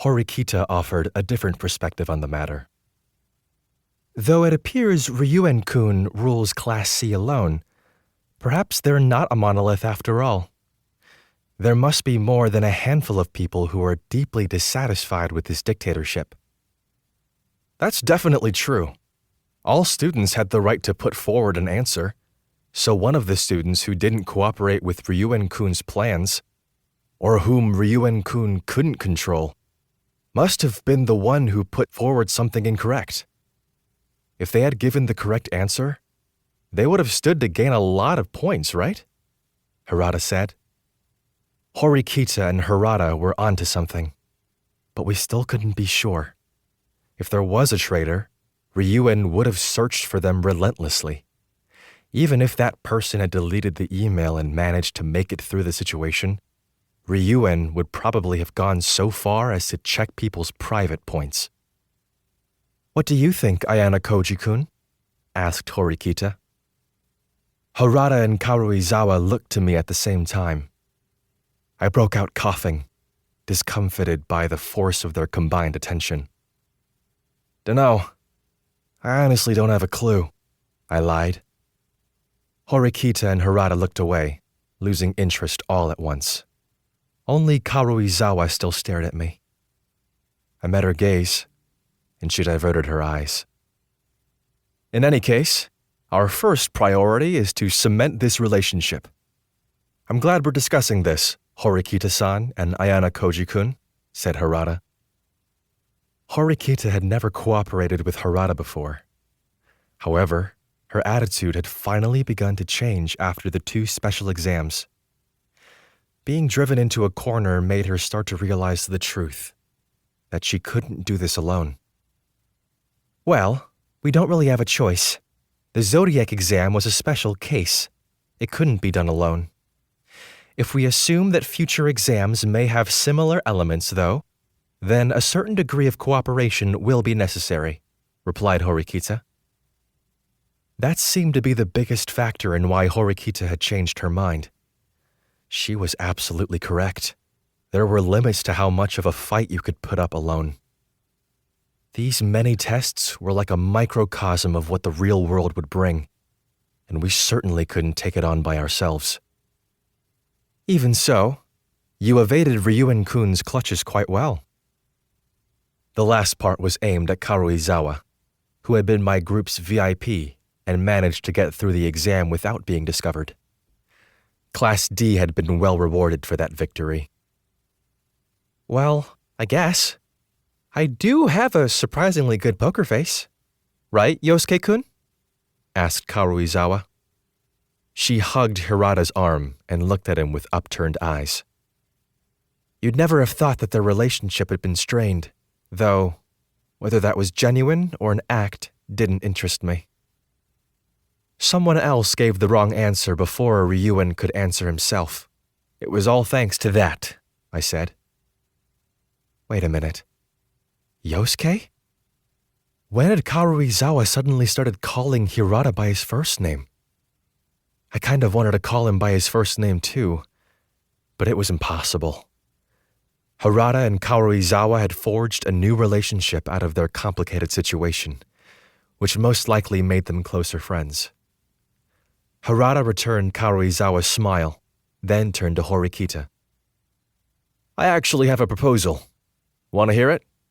Horikita offered a different perspective on the matter. Though it appears Ryuen-kun rules Class C alone, perhaps they're not a monolith after all. There must be more than a handful of people who are deeply dissatisfied with this dictatorship. That's definitely true. All students had the right to put forward an answer, so one of the students who didn't cooperate with Ryuen-kun's plans, or whom Ryuen-kun couldn't control, must have been the one who put forward something incorrect. If they had given the correct answer, they would have stood to gain a lot of points, right? Harada said. Horikita and Harada were onto something, but we still couldn't be sure. If there was a traitor, Ryuen would have searched for them relentlessly. Even if that person had deleted the email and managed to make it through the situation, Ryuen would probably have gone so far as to check people's private points. What do you think, Ayanokouji-kun? Asked Horikita. Harada and Karuizawa looked to me at the same time. I broke out coughing, discomfited by the force of their combined attention. Dunno. I honestly don't have a clue, I lied. Horikita and Harada looked away, losing interest all at once. Only Karuizawa still stared at me. I met her gaze, and she diverted her eyes. In any case, our first priority is to cement this relationship. I'm glad we're discussing this, Horikita-san and Ayanokouji-kun, said Harada. Horikita had never cooperated with Harada before. However, her attitude had finally begun to change after the 2 special exams. Being driven into a corner made her start to realize the truth, that she couldn't do this alone. Well, we don't really have a choice. The Zodiac exam was a special case. It couldn't be done alone. If we assume that future exams may have similar elements, though, then a certain degree of cooperation will be necessary, replied Horikita. That seemed to be the biggest factor in why Horikita had changed her mind. She was absolutely correct. There were limits to how much of a fight you could put up alone. These many tests were like a microcosm of what the real world would bring, and we certainly couldn't take it on by ourselves. Even so, you evaded Ryuen-kun's clutches quite well. The last part was aimed at Karuizawa, who had been my group's VIP and managed to get through the exam without being discovered. Class D had been well rewarded for that victory. Well, I guess. I do have a surprisingly good poker face. Right, Yosuke-kun? Asked Karuizawa. She hugged Hirata's arm and looked at him with upturned eyes. You'd never have thought that their relationship had been strained, though whether that was genuine or an act didn't interest me. Someone else gave the wrong answer before Ryuen could answer himself. It was all thanks to that, I said. Wait a minute. Yosuke? When had Karuizawa suddenly started calling Hirata by his first name? I kind of wanted to call him by his first name too, but it was impossible. Harada and Karuizawa had forged a new relationship out of their complicated situation, which most likely made them closer friends. Harada returned Karuizawa's smile, then turned to Horikita. I actually have a proposal. Want to hear it?